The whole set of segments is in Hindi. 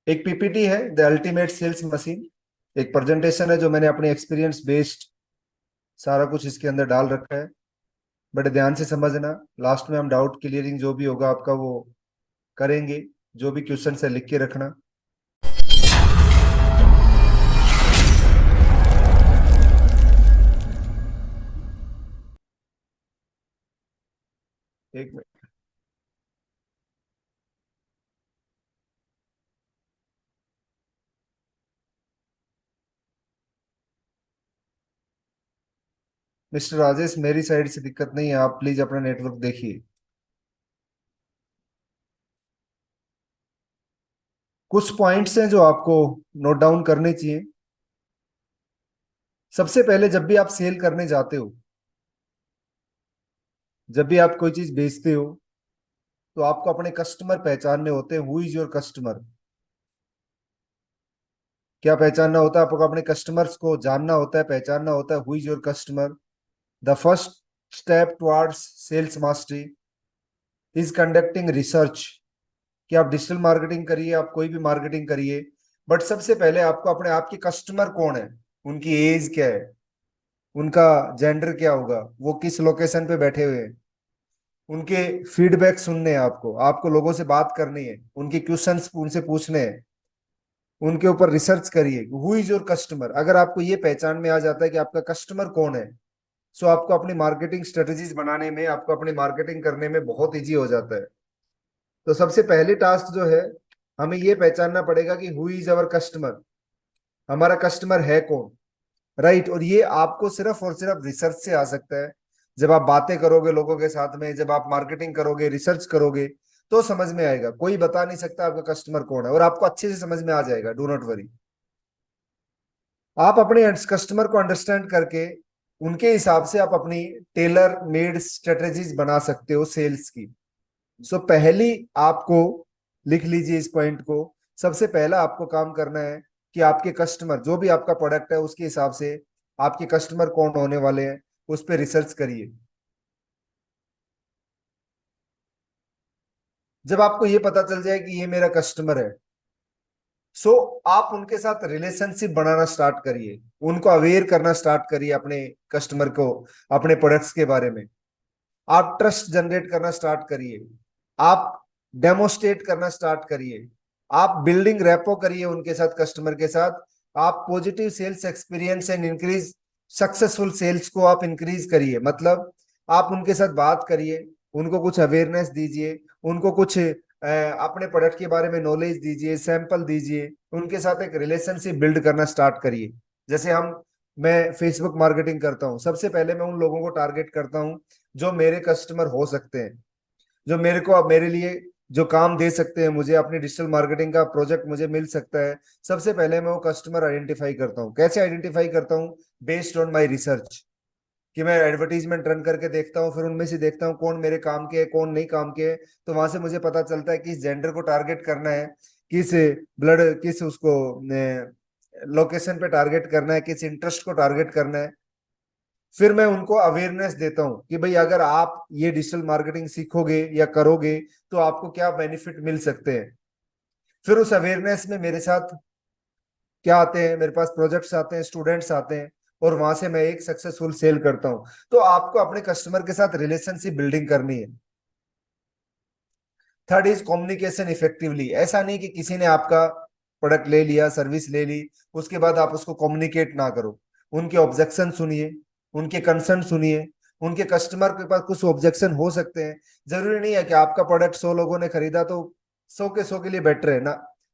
एक पीपीटी है, द अल्टीमेट सेल्स मशीन। एक प्रेजेंटेशन है जो मैंने अपने एक्सपीरियंस बेस्ड सारा कुछ इसके अंदर डाल रखा है। बड़े ध्यान से समझना। लास्ट में हम डाउट क्लियरिंग जो भी होगा आपका वो करेंगे। जो भी क्वेश्चन है लिख के रखना। एक मिनट। मिस्टर राजेश, मेरी साइड से दिक्कत नहीं है, आप प्लीज अपना नेटवर्क देखिए। कुछ पॉइंट्स हैं जो आपको नोट डाउन करने चाहिए। सबसे पहले जब भी आप सेल करने जाते हो, जब भी आप कोई चीज बेचते हो, तो आपको अपने कस्टमर पहचानने होते हैं। Who is your customer? क्या पहचानना होता है आपको? अपने कस्टमर्स को जानना होता है, पहचानना होता है। Who is your customer? The first step towards sales mastery is conducting research. कि आप डिजिटल मार्केटिंग करिए, आप कोई भी मार्केटिंग करिए, बट सबसे पहले आपको अपने आपके कस्टमर कौन है, उनकी एज क्या है, उनका जेंडर क्या होगा, वो किस लोकेशन पे बैठे हुए हैं, उनके फीडबैक सुनने हैं। आपको आपको लोगों से बात करनी है, उनके क्वेश्चंस उनसे पूछने हैं, उनके ऊपर रिसर्च करिए। Who is your customer? अगर आपको ये पहचान में आ जाता है कि आपका कस्टमर कौन है, सो आपको अपनी मार्केटिंग स्ट्रेटेजीज बनाने में, आपको अपनी मार्केटिंग करने में बहुत इजी हो जाता है। तो सबसे पहले टास्क जो है, हमें ये पहचानना पड़ेगा कि हु इज अवर कस्टमर, हमारा कस्टमर है कौन। राइट। और ये आपको सिर्फ और सिर्फ रिसर्च से आ सकता है। जब आप बातें करोगे लोगों के साथ में, जब आप मार्केटिंग करोगे, रिसर्च करोगे, तो समझ में आएगा। कोई बता नहीं सकता आपका कस्टमर कौन है, और आपको अच्छे से समझ में आ जाएगा। Do not worry. आप अपने कस्टमर को अंडरस्टैंड करके उनके हिसाब से आप अपनी टेलर मेड स्ट्रेटेजीज बना सकते हो सेल्स की। सो पहली आपको लिख लीजिए इस पॉइंट को। सबसे पहला आपको काम करना है कि आपके कस्टमर, जो भी आपका प्रोडक्ट है उसके हिसाब से आपके कस्टमर कौन होने वाले हैं, उस पर रिसर्च करिए। जब आपको ये पता चल जाए कि ये मेरा कस्टमर है, सो आप उनके साथ रिलेशनशिप बनाना स्टार्ट करिए। उनको अवेयर करना स्टार्ट करिए अपने कस्टमर को, अपने प्रोडक्ट्स के बारे में। आप ट्रस्ट जनरेट करना स्टार्ट करिए। आप डेमोस्ट्रेट करना स्टार्ट करिए। आप बिल्डिंग रैपो करिए उनके साथ, कस्टमर के साथ। आप positive sales experience and increase successful sales को आप इंक्रीज करिए। मतलब आप उनके साथ बात करिए, उनको कुछ अवेयरनेस दीजिए, उनको कुछ अपने प्रोडक्ट के बारे में नॉलेज दीजिए, सैंपल दीजिए। उनके साथ एक रिलेशनशिप बिल्ड करना स्टार्ट करिए। जैसे मैं फेसबुक मार्केटिंग करता हूँ, सबसे पहले मैं उन लोगों को टारगेट करता हूँ जो मेरे कस्टमर हो सकते हैं, जो मेरे को, अब मेरे लिए जो काम दे सकते हैं, मुझे अपनी डिजिटल मार्केटिंग का प्रोजेक्ट मुझे मिल सकता है। सबसे पहले मैं वो कस्टमर आइडेंटिफाई करता हूँ। कैसे आइडेंटिफाई करता हूँ? Based on my research. कि मैं एडवर्टीजमेंट रन करके देखता हूँ, फिर उनमें से देखता हूँ कौन मेरे काम के है, कौन नहीं काम के है। तो वहां से मुझे पता चलता है किस जेंडर को टारगेट करना है, किस ब्लड, किस उसको लोकेशन पे टारगेट करना है, किस इंटरेस्ट को टारगेट करना है। फिर मैं उनको अवेयरनेस देता हूँ कि भाई अगर आप ये डिजिटल मार्केटिंग सीखोगे या करोगे तो आपको क्या बेनिफिट मिल सकते हैं। फिर उस अवेयरनेस में मेरे साथ क्या आते हैं, मेरे पास प्रोजेक्ट्स आते हैं, स्टूडेंट्स आते हैं, और वहां से मैं एक सक्सेसफुल सेल करता हूँ। तो आपको अपने कस्टमर के साथ रिलेशनशिप बिल्डिंग करनी है। Third is communication effectively. ऐसा नहीं कि किसी ने आपका प्रोडक्ट ले लिया, सर्विस ले ली, उसके बाद आप उसको कम्युनिकेट ना करो। उनके ऑब्जेक्शन सुनिए, उनके कंसर्न सुनिए। उनके कस्टमर के पास कुछ ऑब्जेक्शन हो सकते हैं। जरूरी नहीं है कि आपका प्रोडक्ट 100 लोगों ने खरीदा तो 100 के 100 के लिए बेटर है ना।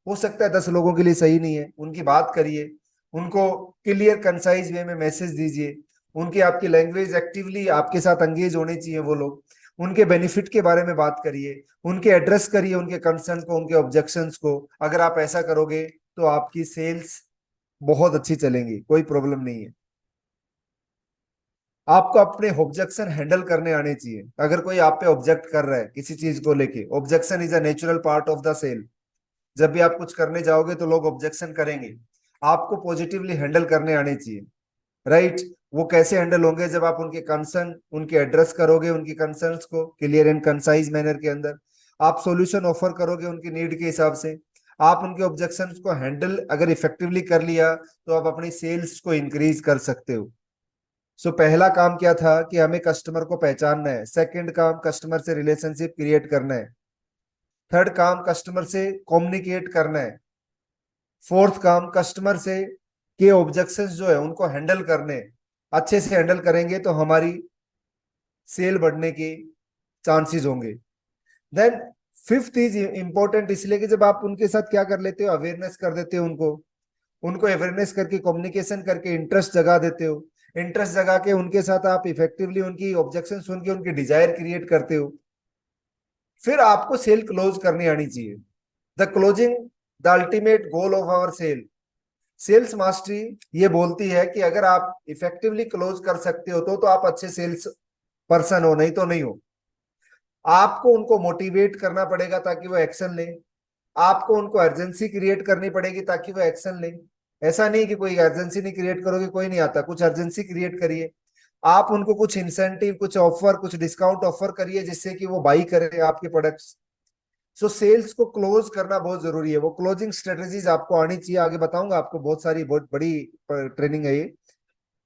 हो सकता है 10 लोगों के लिए सही नहीं है। उनकी बात करिए, उनको क्लियर कंसाइज वे में मैसेज दीजिए। उनकी, आपकी लैंग्वेज एक्टिवली आपके साथ एंगेज होने चाहिए वो लोग। उनके बेनिफिट के बारे में बात करिए, उनके एड्रेस करिए, उनके कंसर्न को, उनके ऑब्जेक्शंस को। अगर आप ऐसा करोगे तो आपकी सेल्स बहुत अच्छी चलेंगी, कोई प्रॉब्लम नहीं है। आपको अपने ऑब्जेक्शन हैंडल करने आने चाहिए। अगर कोई आप पे ऑब्जेक्ट कर रहा है किसी चीज को लेके, objection is a natural part of the sale. जब भी आप कुछ करने जाओगे तो लोग ऑब्जेक्शन करेंगे। आपको पॉजिटिवली हैंडल करने आने चाहिए। राइट। वो कैसे हैंडल होंगे? जब आप उनके कंसर्न, उनके एड्रेस करोगे, उनके कंसर्न्स को क्लियर एंड कंसाइज मैनर के अंदर। आप सॉल्यूशन ऑफर करोगे उनकी नीड के हिसाब से। आप उनके ऑब्जेक्शंस को हैंडल अगर इफेक्टिवली कर लिया तो आप अपनी सेल्स को इंक्रीज कर सकते हो। सो पहला काम क्या था कि हमें कस्टमर को पहचानना है। सेकंड काम कस्टमर से रिलेशनशिप क्रिएट करना है। थर्ड काम कस्टमर से कम्युनिकेट करना है। फोर्थ काम कस्टमर से के ऑब्जेक्शंस जो है उनको हैंडल करने हैं। अच्छे से हैंडल करेंगे तो हमारी सेल बढ़ने के चांसेस होंगे। देन फिफ्थ इज इंपॉर्टेंट इसलिए कि जब आप उनके साथ क्या कर लेते हो, अवेयरनेस कर देते हो उनको, उनको अवेयरनेस करके कम्युनिकेशन करके इंटरेस्ट जगा देते हो। इंटरेस्ट जगा के उनके साथ आप इफेक्टिवली उनकी ऑब्जेक्शन सुन के उनकी डिजायर क्रिएट करते हो। फिर आपको सेल क्लोज करनी आनी चाहिए। The closing the ultimate goal of our sale. Sales mastery ये बोलती है कि अगर आप इफेक्टिवली क्लोज कर सकते हो तो आप अच्छे सेल्स पर्सन हो, नहीं तो नहीं हो। आपको उनको मोटिवेट करना पड़ेगा ताकि वो एक्शन ले। आपको उनको अर्जेंसी क्रिएट करनी पड़ेगी ताकि वो एक्शन ले। ऐसा नहीं कि कोई अर्जेंसी नहीं क्रिएट करोगे कोई नहीं आता, कुछ अर्जेंसी क्रिएट करिए। आप उनको कुछ इंसेंटिव, कुछ ऑफर, कुछ डिस्काउंट ऑफर करिए जिससे कि वो बाई करे आपके प्रोडक्ट्स। सो सेल्स को क्लोज करना बहुत जरूरी है। वो क्लोजिंग स्ट्रेटेजीज आपको आनी चाहिए। आगे बताऊंगा आपको, बहुत सारी बहुत बड़ी ट्रेनिंग है ये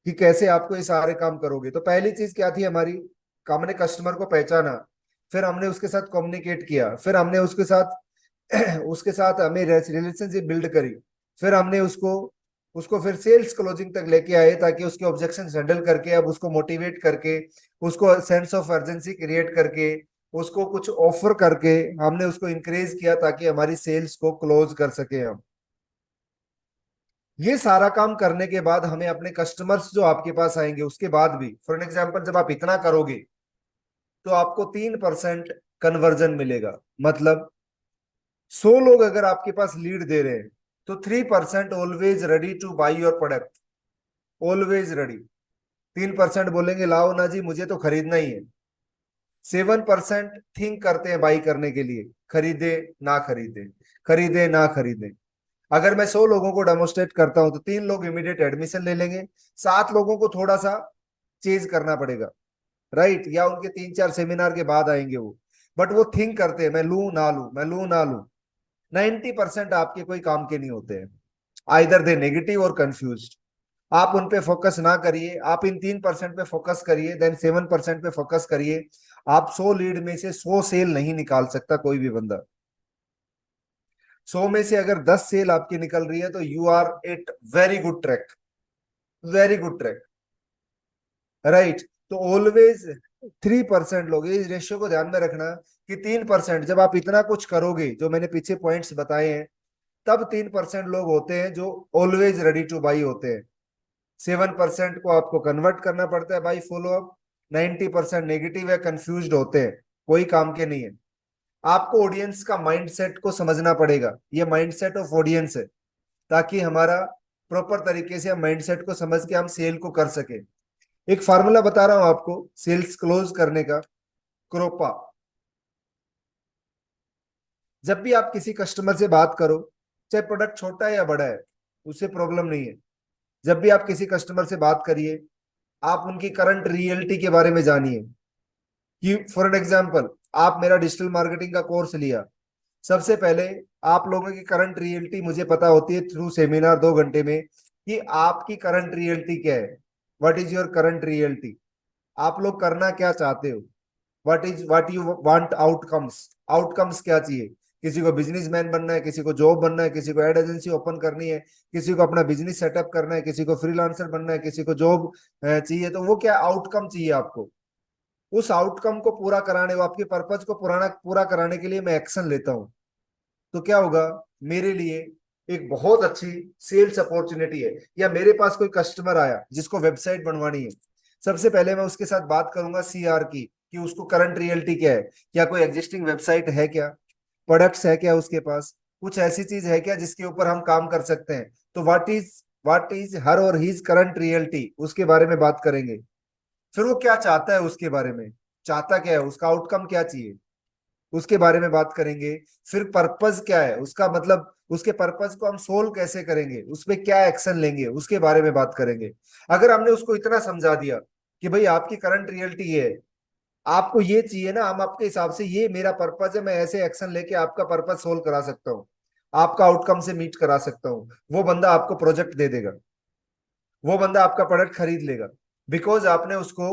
कि कैसे आपको ये सारे काम करोगे। तो पहली चीज क्या थी हमारी, हमने कस्टमर को पहचाना, फिर हमने उसके साथ कम्युनिकेट किया, फिर हमने उसके साथ उसके साथ हमें रिलेशनशिप बिल्ड करी, फिर हमने उसको उसको फिर सेल्स क्लोजिंग तक लेके आए ताकि उसके ऑब्जेक्शन हैंडल करके अब उसको मोटिवेट करके, उसको सेंस ऑफ अर्जेंसी क्रिएट करके, उसको कुछ ऑफर करके हमने उसको इंक्रेज किया ताकि हमारी सेल्स को क्लोज कर सके हम। ये सारा काम करने के बाद हमें अपने कस्टमर्स जो आपके पास आएंगे उसके बाद भी, फॉर एन एग्जाम्पल जब आप इतना करोगे तो आपको 3% कन्वर्जन मिलेगा। मतलब 100 लोग अगर आपके पास लीड दे रहे हैं तो 3% always ready two by your product. Always ready. 3% बोलेंगे लाओ ना जी मुझे तो खरीदना ही है। 7% थिंक करते हैं बाई करने के लिए, खरीदे ना खरीदे, खरीदे ना खरीदे। अगर मैं 100 लोगों को डेमोस्ट्रेट करता हूं तो 3 लोग इमीडिएट एडमिशन ले लेंगे, 7 लोगों को थोड़ा सा चेंज करना पड़ेगा, राइट, या उनके 3-4 सेमिनार के बाद आएंगे वो। बट वो थिंक करते हैं मैं लू ना लू, मैं लू ना लू। 90% आपके कोई काम के नहीं होते हैं, आइदर दे नेगेटिव और कंफ्यूज। आप उन पे फोकस ना करिए, आप इन 3% पे फोकस करिए, देन 7% पे फोकस करिए। आप 100 लीड में से 100 सेल नहीं निकाल सकता कोई भी बंदा। 100 में से अगर 10 सेल आपकी निकल रही है तो you are at very good track, very good track, right. तो ऑलवेज 3% लोग, इस रेशियो को ध्यान में रखना कि 3% जब आप इतना कुछ करोगे जो मैंने पीछे पॉइंट्स बताए हैं, तब 3% लोग होते हैं जो ऑलवेज रेडी टू बाई होते हैं। 7% को आपको कन्वर्ट करना पड़ता है बाई फॉलो अप। 90% नेगेटिव है, कंफ्यूज होते हैं, कोई काम के नहीं है। आपको ऑडियंस का माइंडसेट को समझना पड़ेगा, ये माइंडसेट ऑफ ऑडियंस है, ताकि हमारा प्रॉपर तरीके से हम माइंडसेट को समझ के हम सेल को कर सके। एक फार्मूला बता रहा हूं आपको सेल्स क्लोज करने का, क्रोपा। जब भी आप किसी कस्टमर से बात करो, चाहे प्रोडक्ट छोटा है या बड़ा है, उससे प्रॉब्लम नहीं है। जब भी आप किसी कस्टमर से बात करिए, आप उनकी करंट रियलिटी के बारे में जानिए। कि फॉर एन एग्जाम्पल आप मेरा डिजिटल मार्केटिंग का कोर्स लिया, सबसे पहले आप लोगों की करंट रियलिटी मुझे पता होती है थ्रू सेमिनार 2 घंटे में, कि आपकी करंट रियलिटी क्या है। What is your current reality, आप लोग करना क्या चाहते हो, what you want outcomes, outcomes क्या चाहिए। किसी को बिजनेसमैन बनना है, किसी को जॉब बनना है, किसी को एड एजेंसी ओपन करनी है, किसी को अपना बिजनेस सेटअप करना है, किसी को फ्रीलांसर बनना है, किसी को जॉब चाहिए। तो वो क्या आउटकम चाहिए आपको, उस आउटकम को पूरा कराने, वो आपके पर्पज को पुराना पूरा कराने के लिए मैं एक्शन लेता हूँ। तो क्या होगा, मेरे लिए एक बहुत अच्छी सेल्स अपॉर्चुनिटी है। या मेरे पास कोई कस्टमर आया जिसको वेबसाइट बनवानी है, सबसे पहले मैं उसके साथ बात करूंगा सीआर की, कि उसको करंट रियलिटी क्या है, क्या कोई एग्जिस्टिंग वेबसाइट है, क्या प्रोडक्ट्स है, क्या उसके पास कुछ ऐसी चीज है क्या जिसके ऊपर हम काम कर सकते हैं। तो व्हाट इज हर और हिज करंट रियलिटी, उसके बारे में बात करेंगे। फिर वो क्या चाहता है, उसके बारे में चाहता क्या है, उसका आउटकम क्या चाहिए, उसके बारे में बात करेंगे। फिर पर्पस क्या है उसका, मतलब उसके पर्पस को हम सोल्व कैसे करेंगे, उसमें क्या एक्शन लेंगे, उसके बारे में बात करेंगे। अगर हमने उसको इतना समझा दिया कि भाई आपकी करंट रियलिटी ये है, आपको ये चाहिए ना, हम आपके हिसाब से, ये मेरा पर्पस है, मैं ऐसे एक्शन लेके आपका पर्पस सोल्व करा सकता हूँ। आपका आउटकम से मीट करा सकता हूँ, वो बंदा आपको प्रोजेक्ट दे देगा, वो बंदा आपका प्रोडक्ट खरीद लेगा। बिकॉज आपने उसको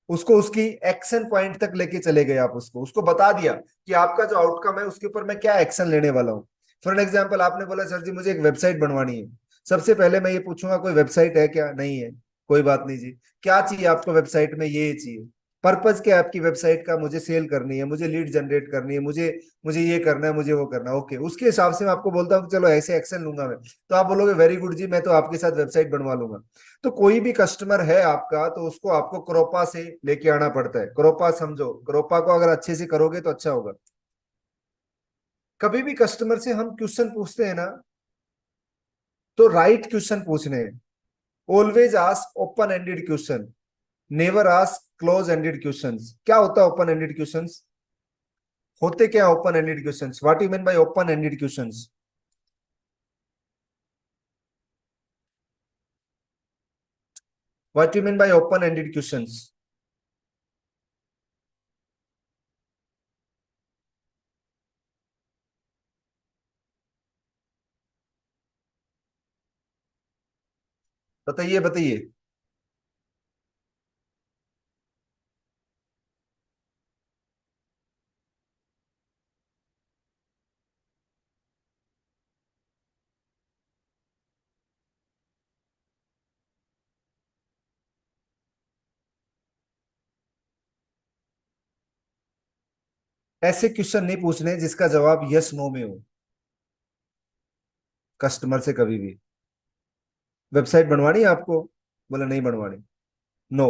उसको उसकी एक्शन पॉइंट तक लेके चले गए, आप उसको उसको बता दिया कि आपका जो आउटकम है उसके ऊपर मैं क्या एक्शन लेने वाला हूँ। फॉर एन एग्जाम्पल, आपने बोला सर जी मुझे एक वेबसाइट बनवानी है। सबसे पहले मैं ये पूछूंगा कोई वेबसाइट है क्या, नहीं है, कोई बात नहीं जी, क्या चाहिए आपको वेबसाइट में, ये चाहिए। पर्पज क्या है आपकी वेबसाइट का, मुझे सेल करनी है, मुझे लीड जनरेट करनी है, मुझे मुझे ये करना है, मुझे वो करना है, ओके, उसके हिसाब से मैं आपको बोलता हूँ कि चलो ऐसे एक्शन लूंगा मैं। तो आप बोलोगे वेरी गुड जी, मैं तो आपके साथ वेबसाइट बनवा लूंगा। तो कोई भी कस्टमर है आपका तो उसको आपको क्रोपा से लेके आना पड़ता है। क्रोपा समझो, क्रोपा को अगर अच्छे से करोगे तो अच्छा होगा। कभी भी कस्टमर से हम क्वेश्चन पूछते हैं ना, तो राइट क्वेश्चन पूछने हैं। Always ask open ended question, never ask close ended questions. क्या होता है ओपन एंडेड क्वेश्चंस, होते क्या open ended questions, what you mean by open ended questions? What you mean by open ended questions? बताइए बताइए। ऐसे क्वेश्चन नहीं पूछने जिसका जवाब यस नो में हो कस्टमर से कभी भी। वेबसाइट बनवानी है आपको, बोला नहीं बनवानी, नो।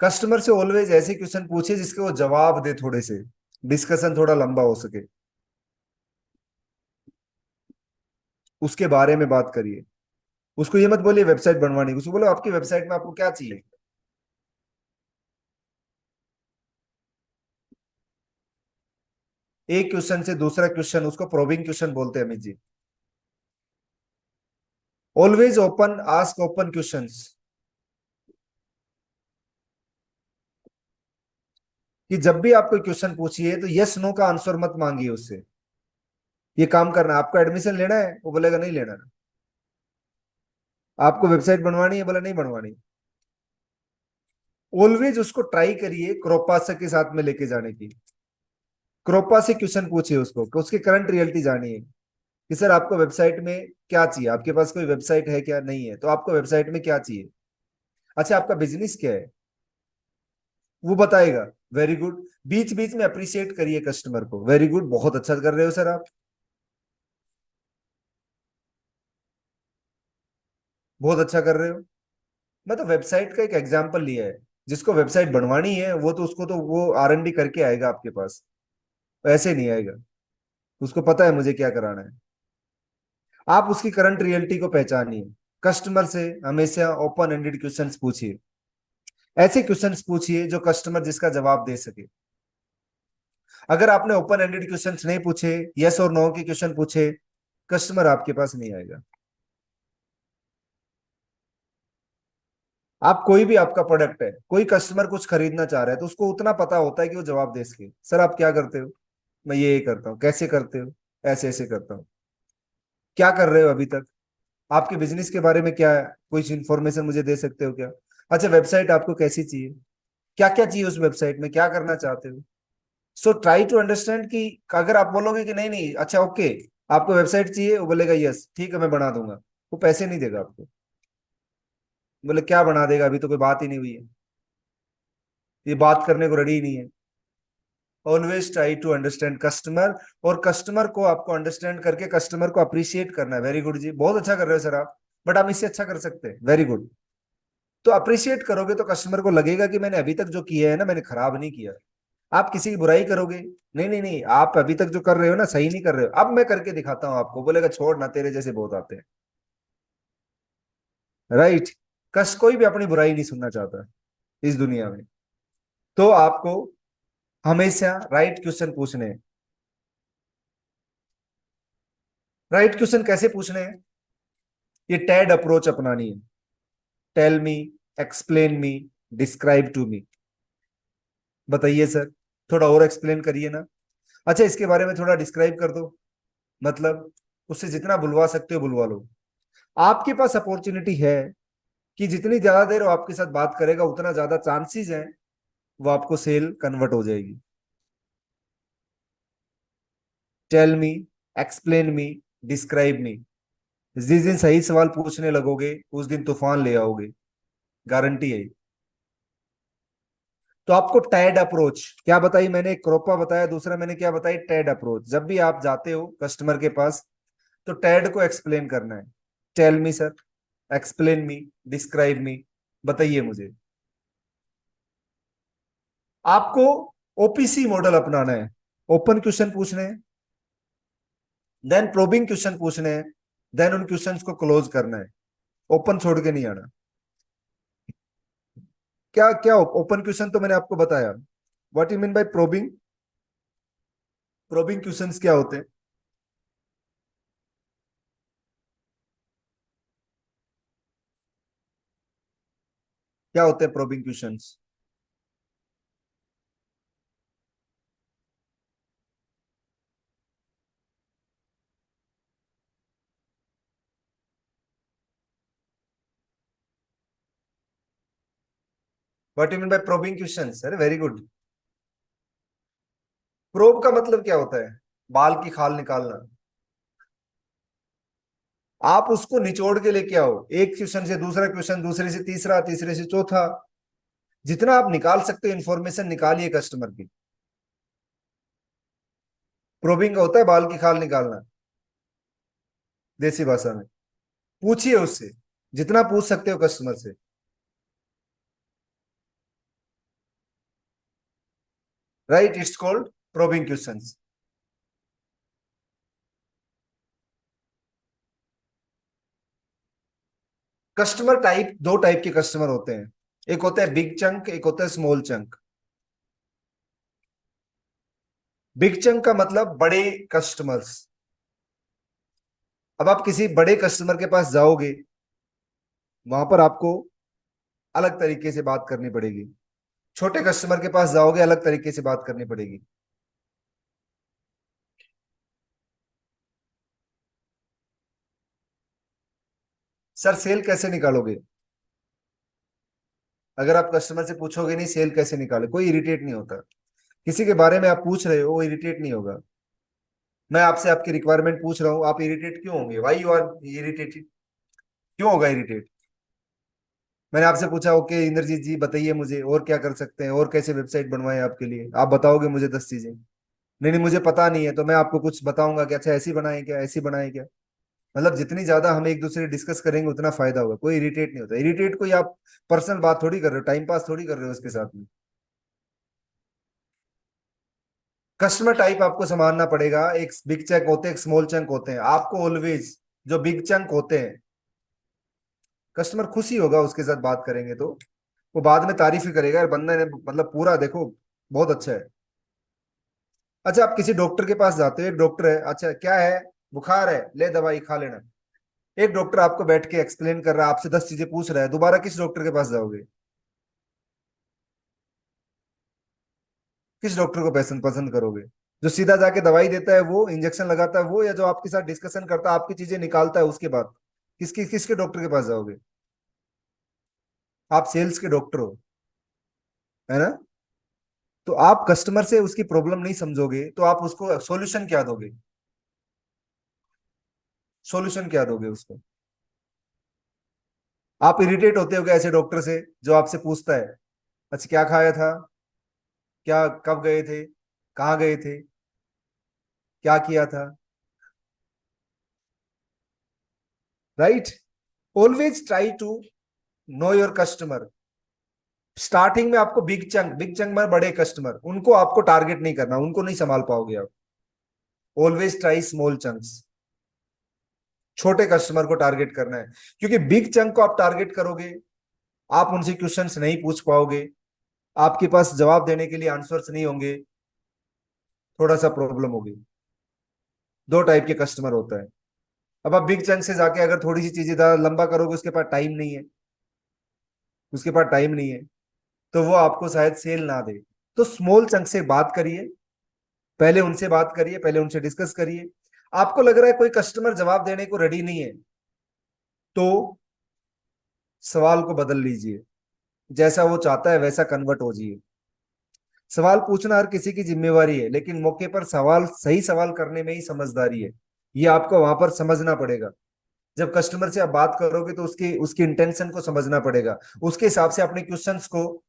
कस्टमर से ऑलवेज ऐसे क्वेश्चन पूछे जिसके वो जवाब दे, थोड़े से डिस्कशन थोड़ा लंबा हो सके, उसके बारे में बात करिए। उसको ये मत बोलिए वेबसाइट बनवानी, उसको बोलो आपकी वेबसाइट में आपको क्या चाहिए। एक क्वेश्चन से दूसरा क्वेश्चन, उसको प्रोबिंग क्वेश्चन बोलते हैं Amit ji. Always open ask open questions. कि जब भी आप कोई क्वेश्चन पूछिए तो यस नो का आंसर मत मांगिए उससे। ये काम करना है, आपको एडमिशन लेना है, वो बोलेगा नहीं लेना। आपको वेबसाइट बनवानी है, बोला नहीं बनवानी। ऑलवेज उसको ट्राई करिए क्रोपासा के साथ में लेके जाने की। क्रोपा से क्वेश्चन पूछिए उसको कि उसकी करंट रियलिटी जानिए, कि सर आपको वेबसाइट में क्या चाहिए, आपके पास कोई वेबसाइट है क्या, नहीं है, तो आपको वेबसाइट में क्या चाहिए। अच्छा आपका बिजनेस क्या है, वो बताएगा। Very good. बीच बीच में अप्रिशिएट करिए कस्टमर को, वेरी गुड, बहुत अच्छा कर रहे हो सर आप, बहुत अच्छा कर रहे हो। मैं तो वेबसाइट का एक एग्जांपल लिया है। जिसको वेबसाइट बनवानी है वो तो उसको तो वो R&D करके आएगा आपके पास, ऐसे नहीं आएगा। उसको पता है मुझे क्या कराना है। आप उसकी करंट रियलिटी को पहचानिए। कस्टमर से हमेशा ओपन एंडेड क्वेश्चंस पूछिए। ऐसे क्वेश्चंस पूछिए जो कस्टमर जिसका जवाब दे सके। अगर आपने ओपन एंडेड क्वेश्चंस नहीं पूछे, यस और नो के क्वेश्चन पूछे, कस्टमर आपके पास नहीं आएगा। आप कोई भी आपका प्रोडक्ट है, कोई कस्टमर कुछ खरीदना चाह रहा है तो उसको उतना पता होता है कि वो जवाब दे सके, सर आप क्या करते हो, मैं ये करता हूँ, कैसे करते हो, ऐसे ऐसे करता हूँ। क्या कर रहे हो अभी तक, आपके बिजनेस के बारे में क्या है, कुछ इंफॉर्मेशन मुझे दे सकते हो क्या। अच्छा वेबसाइट आपको कैसी चाहिए, क्या क्या चाहिए उस वेबसाइट में, क्या करना चाहते हो। सो ट्राई टू अंडरस्टैंड कि अगर आप बोलोगे कि नहीं नहीं अच्छा ओके, आपको वेबसाइट चाहिए, वो बोलेगा यस ठीक है मैं बना दूंगा, वो पैसे नहीं देगा आपको। बोले क्या बना देगा, अभी तो कोई बात ही नहीं हुई है, ये बात करने को रेडी ही नहीं है। Always try to understand customer, और कस्टमर को आपको अंडरस्टैंड करके कस्टमर को अप्रिशिएट करना है। वेरी गुड जी, बहुत अच्छा कर रहे हो सर आप, बट हम इससे अच्छा कर सकते हैं, वेरी गुड। तो अप्रिशिएट करोगे तो कस्टमर को लगेगा कि मैंने अभी तक जो किया है ना मैंने खराब नहीं किया। आप किसी की बुराई करोगे, नहीं नहीं नहीं आप अभी तक जो कर रहे हो ना सही नहीं कर रहे हो, अब मैं करके दिखाता हूँ आपको, बोलेगा छोड़ ना तेरे जैसे बहुत आते हैं। राइट। कस कोई भी अपनी बुराई नहीं सुनना चाहता इस दुनिया में। तो आपको हमेशा राइट क्वेश्चन पूछने हैं। राइट क्वेश्चन कैसे पूछने हैं, ये टेड अप्रोच अपनानी है। Tell me, explain me, describe to me. बताइए सर, थोड़ा और एक्सप्लेन करिए ना। अच्छा, इसके बारे में थोड़ा डिस्क्राइब कर दो, मतलब उससे जितना बुलवा सकते हो बुलवा लो। आपके पास अपॉर्चुनिटी है कि जितनी ज्यादा देर वो आपके साथ बात करेगा उतना ज्यादा चांसेस है वो आपको सेल कन्वर्ट हो जाएगी। Tell me, explain me, describe me. जिस दिन सही सवाल पूछने लगोगे उस दिन तूफान ले आओगे, गारंटी है। तो आपको टैड अप्रोच क्या बताई मैंने, एक क्रोपा बताया, दूसरा मैंने क्या बताई, टैड अप्रोच। जब भी आप जाते हो कस्टमर के पास तो टैड को एक्सप्लेन करना है। Tell me sir, explain me, describe me, बताइए मुझे। आपको ओपीसी मॉडल अपनाना है। ओपन क्वेश्चन पूछने हैं, देन प्रोबिंग क्वेश्चन पूछने हैं, देन उन क्वेश्चंस को क्लोज करना है। ओपन छोड़ के नहीं आना। क्या क्या ओपन क्वेश्चन तो मैंने आपको बताया। What you mean by probing? Probing questions क्या होते हैं? क्या होते हैं probing questions? What you mean by probing questions? अरे वेरी गुड। प्रोब का मतलब क्या होता है? बाल की खाल निकालना। आप उसको निचोड़ के लेके आओ, एक क्वेश्चन से दूसरा क्वेश्चन, दूसरे से तीसरा, तीसरे से चौथा, जितना आप निकाल सकते हो इंफॉर्मेशन निकालिए कस्टमर की। प्रोबिंग का होता है बाल की खाल निकालना, देसी भाषा में। पूछिए उससे, जितना पूछ सकते हो कस्टमर से। Right, it's called probing questions. Customer type, दो टाइप के कस्टमर होते हैं। एक होता है बिग चंक, एक होता है स्मॉल चंक। बिग चंक का मतलब बड़े कस्टमर्स। अब आप किसी बड़े कस्टमर के पास जाओगे, वहां पर आपको अलग तरीके से बात करनी पड़ेगी। छोटे कस्टमर के पास जाओगे, अलग तरीके से बात करनी पड़ेगी। सर सेल कैसे निकालोगे? अगर आप कस्टमर से पूछोगे नहीं सेल कैसे निकाले, कोई इरिटेट नहीं होता। किसी के बारे में आप पूछ रहे हो वो इरिटेट नहीं होगा। मैं आपसे आपकी रिक्वायरमेंट पूछ रहा हूँ, आप इरिटेट क्यों होंगे? Why you are irritated? क्यों होगा इरिटेट? मैंने आपसे पूछा, ओके इंद्रजीत जी बताइए मुझे और क्या कर सकते हैं, और कैसे वेबसाइट बनवाएं आपके लिए, आप बताओगे मुझे 10 चीजें। नहीं नहीं मुझे पता नहीं है, तो मैं आपको कुछ बताऊंगा कि अच्छा ऐसी बनाए क्या, ऐसी बनाए क्या। मतलब जितनी ज्यादा हम एक दूसरे डिस्कस करेंगे उतना फायदा होगा। कोई इरिटेट नहीं होता। इरिटेट कोई आप पर्सनल बात थोड़ी कर रहे हो, टाइम पास थोड़ी कर रहे हो उसके साथ में। कस्टमर टाइप आपको संभालना पड़ेगा। एक बिग चंक होते हैं, एक स्मॉल चंक होते हैं। आपको ऑलवेज जो बिग चंक होते हैं, कस्टमर खुशी होगा उसके साथ बात करेंगे तो वो बाद में तारीफ ही करेगा, यार बंदा ने मतलब पूरा देखो बहुत अच्छा है। अच्छा, आप किसी डॉक्टर के पास जाते हो, एक डॉक्टर है, अच्छा क्या है, बुखार है, ले दवाई खा लेना। एक डॉक्टर आपको बैठ के एक्सप्लेन कर रहा है, आपसे 10 चीजें पूछ रहा है, दोबारा किस डॉक्टर के पास जाओगे? किस डॉक्टर को पसंद पसंद करोगे? जो सीधा जाके दवाई देता है वो, इंजेक्शन लगाता है वो, या जो आपके साथ डिस्कशन करता है, आपकी चीजें निकालता है उसके बाद? किसके डॉक्टर के पास जाओगे? आप सेल्स के डॉक्टर हो, है ना? तो आप कस्टमर से उसकी प्रॉब्लम नहीं समझोगे तो आप उसको सॉल्यूशन क्या दोगे? सॉल्यूशन क्या दोगे उसको? आप इरिटेट होते हो क्या ऐसे डॉक्टर से जो आपसे पूछता है, अच्छा क्या खाया था, क्या कब गए थे, कहाँ गए थे, क्या किया था? Right. Always try to know your customer. Starting में आपको बिग चंक में बड़े कस्टमर, उनको आपको टारगेट नहीं करना, उनको नहीं संभाल पाओगे आप। Always try small chunks. छोटे कस्टमर को टारगेट करना है, क्योंकि बिग चंक को आप टारगेट करोगे, आप उनसे क्वेश्चंस नहीं पूछ पाओगे, आपके पास जवाब देने के लिए आंसर्स नहीं होंगे, थोड़ा सा प्रॉब्लम होगी। दो टाइप के कस्टमर होता है। अब आप बिग चंक से जाके अगर थोड़ी सी चीजें ज्यादा लंबा करोगे, उसके पास टाइम नहीं है, उसके पास टाइम नहीं है, तो वो आपको शायद सेल ना दे। तो स्मॉल चंक से बात करिए, पहले उनसे बात करिए, पहले उनसे डिस्कस करिए। आपको लग रहा है कोई कस्टमर जवाब देने को रेडी नहीं है, तो सवाल को बदल लीजिए, जैसा वो चाहता है वैसा कन्वर्ट हो जाइए। सवाल पूछना हर किसी की जिम्मेवारी है, लेकिन मौके पर सवाल, सही सवाल करने में ही समझदारी है। ये आपको वहां पर समझना पड़ेगा। जब कस्टमर से आप बात करोगे तो उसकी उसकी इंटेंशन को समझना पड़ेगा, उसके हिसाब से अपने क्वेश्चंस को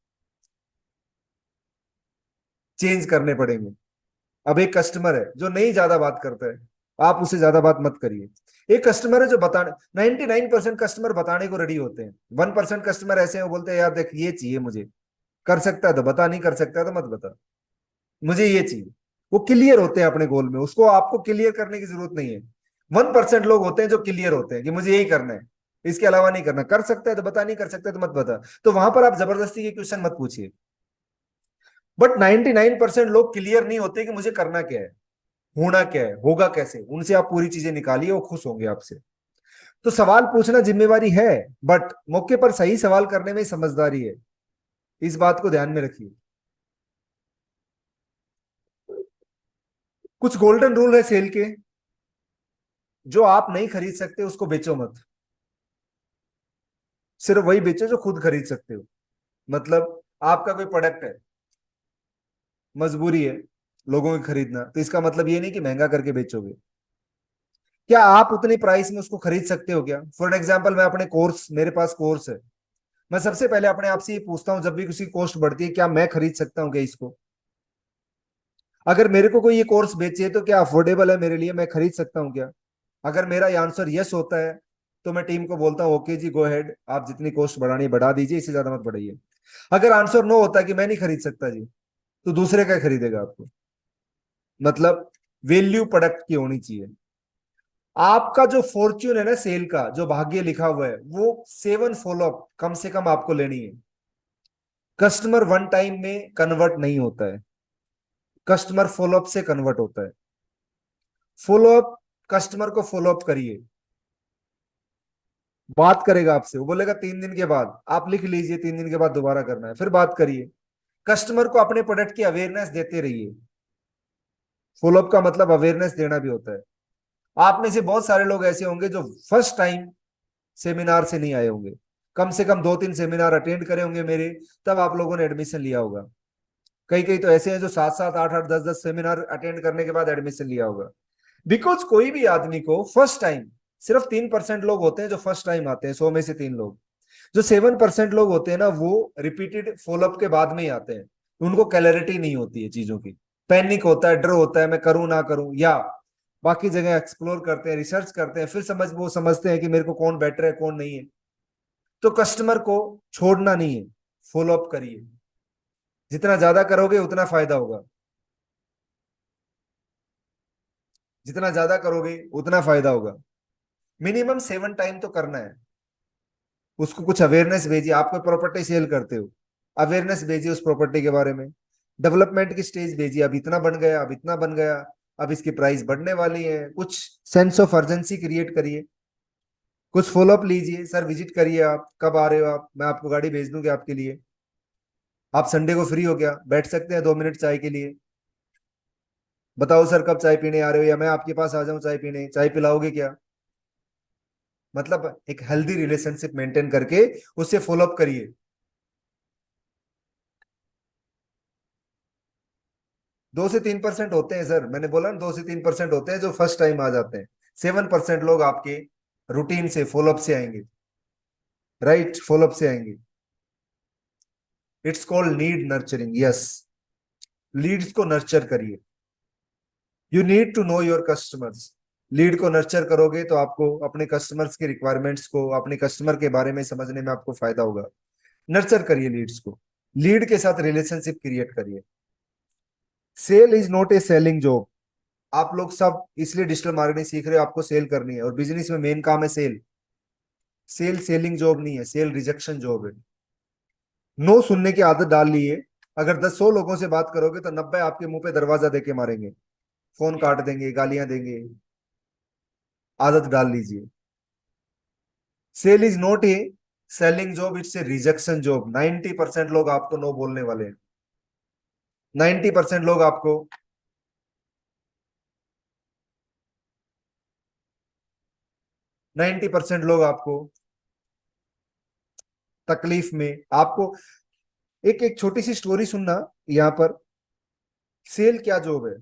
चेंज करने पड़ेंगे। अब एक कस्टमर है जो नहीं ज्यादा बात करता है, आप उसे ज्यादा बात मत करिए। एक कस्टमर है जो बताने, 99% कस्टमर बताने को रेडी होते हैं, 1% कस्टमर ऐसे हैं वो बोलते हैं यार देख ये चाहिए मुझे, कर सकता है तो बता, नहीं कर सकता है तो मत बता, मुझे ये चाहिए। वो क्लियर होते हैं अपने गोल में, उसको आपको क्लियर करने की जरूरत नहीं है। 1% लोग होते हैं जो क्लियर होते हैं कि मुझे यही करना है, इसके अलावा नहीं करना, कर सकता है तो बता, नहीं कर सकता है तो मत बता। तो वहां पर आप जबरदस्ती के क्वेश्चन मत पूछिए। बट 99% लोग क्लियर नहीं होते कि मुझे करना क्या है, होना क्या है, होगा कैसे। उनसे आप पूरी चीजें निकालिए, वो खुश होंगे आपसे। तो सवाल पूछना जिम्मेवारी है, बट मौके पर सही सवाल करने में समझदारी है। इस बात को ध्यान में रखिए। कुछ गोल्डन रूल है सेल के। जो आप नहीं खरीद सकते उसको बेचो मत, सिर्फ वही बेचो जो खुद खरीद सकते हो। मतलब आपका कोई प्रोडक्ट है, मजबूरी है लोगों की खरीदना, तो इसका मतलब ये नहीं कि महंगा करके बेचोगे। क्या आप उतनी प्राइस में उसको खरीद सकते हो क्या? फॉर एग्जाम्पल, मैं अपने कोर्स, मेरे पास कोर्स है, मैं सबसे पहले अपने आप से ये पूछता हूं जब भी किसी कॉस्ट बढ़ती है, क्या मैं खरीद सकता हूँ क्या इसको? अगर मेरे को कोई ये कोर्स बेचे तो क्या अफोर्डेबल है मेरे लिए, मैं खरीद सकता हूँ क्या? अगर मेरा ये आंसर यस होता है तो मैं टीम को बोलता हूँ ओके जी गो हेड, आप जितनी कॉस्ट बढ़ानी बढ़ा दीजिए, इससे ज्यादा मत बढ़ाइए। अगर आंसर नो होता है कि मैं नहीं खरीद सकता जी, तो दूसरे क्या खरीदेगा आपको? मतलब वैल्यू प्रोडक्ट की होनी चाहिए। आपका जो फॉर्च्यून है ना सेल का, जो भाग्य लिखा हुआ है, वो 7 फॉलोअप कम से कम आपको लेनी है। कस्टमर वन टाइम में कन्वर्ट नहीं होता है, कस्टमर फॉलोअप से कन्वर्ट होता है। फॉलोअप, कस्टमर को फॉलोअप करिए, बात करेगा आपसे, वो बोलेगा 3 दिन के बाद, आप लिख लीजिए 3 दिन के बाद दोबारा करना है, फिर बात करिए। कस्टमर को अपने प्रोडक्ट की अवेयरनेस देते रहिए। फॉलोअप का मतलब अवेयरनेस देना भी होता है। आप में से बहुत सारे लोग ऐसे होंगे जो फर्स्ट टाइम सेमिनार से नहीं आए होंगे, कम से कम 2-3 सेमिनार अटेंड करे होंगे मेरे, तब आप लोगों ने एडमिशन लिया होगा। कई कई तो ऐसे हैं जो 7-7, 8-8, 10-10 सेमिनार अटेंड करने के बाद एडमिशन लिया होगा। बिकॉज कोई भी आदमी को फर्स्ट टाइम, सिर्फ 3% लोग होते हैं जो फर्स्ट टाइम आते हैं, 100 में से 3 लोग। जो 7% लोग होते हैं ना, वो रिपीटेड फॉलोअप के बाद में ही आते हैं। उनको क्लैरिटी नहीं होती है चीजों की, पैनिक होता है, डर होता है मैं करूं ना करूं, या बाकी जगह एक्सप्लोर करते हैं, रिसर्च करते हैं, फिर वो समझते हैं कि मेरे को कौन बेटर है कौन नहीं है। तो कस्टमर को छोड़ना नहीं है, फॉलोअप करिए। जितना ज्यादा करोगे उतना फायदा होगा, जितना ज्यादा करोगे उतना फायदा होगा। मिनिमम 7 टाइम तो करना है। उसको कुछ अवेयरनेस भेजिए, आप कोई प्रॉपर्टी सेल करते हो, अवेयरनेस भेजिए उस प्रॉपर्टी के बारे में। डेवलपमेंट की स्टेज भेजिए, अब इतना बन गया, अब इतना बन गया, अब इसकी प्राइस बढ़ने वाली है। कुछ सेंस ऑफ अर्जेंसी क्रिएट करिए, कुछ फॉलोअप लीजिए। सर विजिट करिए, आप कब आ रहे हो, आप, मैं आपको गाड़ी भेज दूंगी आपके लिए। आप संडे को फ्री हो क्या, बैठ सकते हैं 2 मिनट चाय के लिए? बताओ सर कब चाय पीने आ रहे हो, या मैं आपके पास आ जाऊं चाय पीने, चाय पिलाओगे क्या? मतलब एक हेल्दी रिलेशनशिप मेंटेन करके उससे फॉलोअप करिए। 2 से 3% होते हैं सर, मैंने बोला ना 2 से 3% होते हैं जो फर्स्ट टाइम आ जाते हैं। 7% लोग आपके रूटीन से, फॉलोअप से आएंगे, राइट, फॉलोअप से आएंगे। It's called need nurturing, yes. Leads को नर्चर करिए। You need to know your customers. Lead को नर्चर करोगे तो आपको अपने कस्टमर्स के रिक्वायरमेंट्स को, अपने कस्टमर के बारे में समझने में आपको फायदा होगा। नर्चर करिए लीड्स को, लीड के साथ रिलेशनशिप क्रिएट करिए। Sale is not a selling job. आप लोग सब इसलिए डिजिटल मार्केटिंग सीख रहे हो, आपको सेल करनी है, और बिजनेस में मेन काम है सेल। सेल सेलिंग जॉब नहीं है, सेल रिजेक्शन जॉब है। नो सुनने की आदत डाल ली है। अगर 100 लोगों से बात करोगे तो 90 आपके मुंह पे दरवाजा देके मारेंगे, फोन काट देंगे, गालियां देंगे। आदत डाल लीजिए। Sale is not a selling job, it's a rejection job. 90% लोग आपको नो बोलने वाले हैं। 90% लोग आपको 90% लोग आपको तकलीफ में आपको एक एक छोटी सी स्टोरी सुनना यहाँ पर। सेल क्या जॉब है?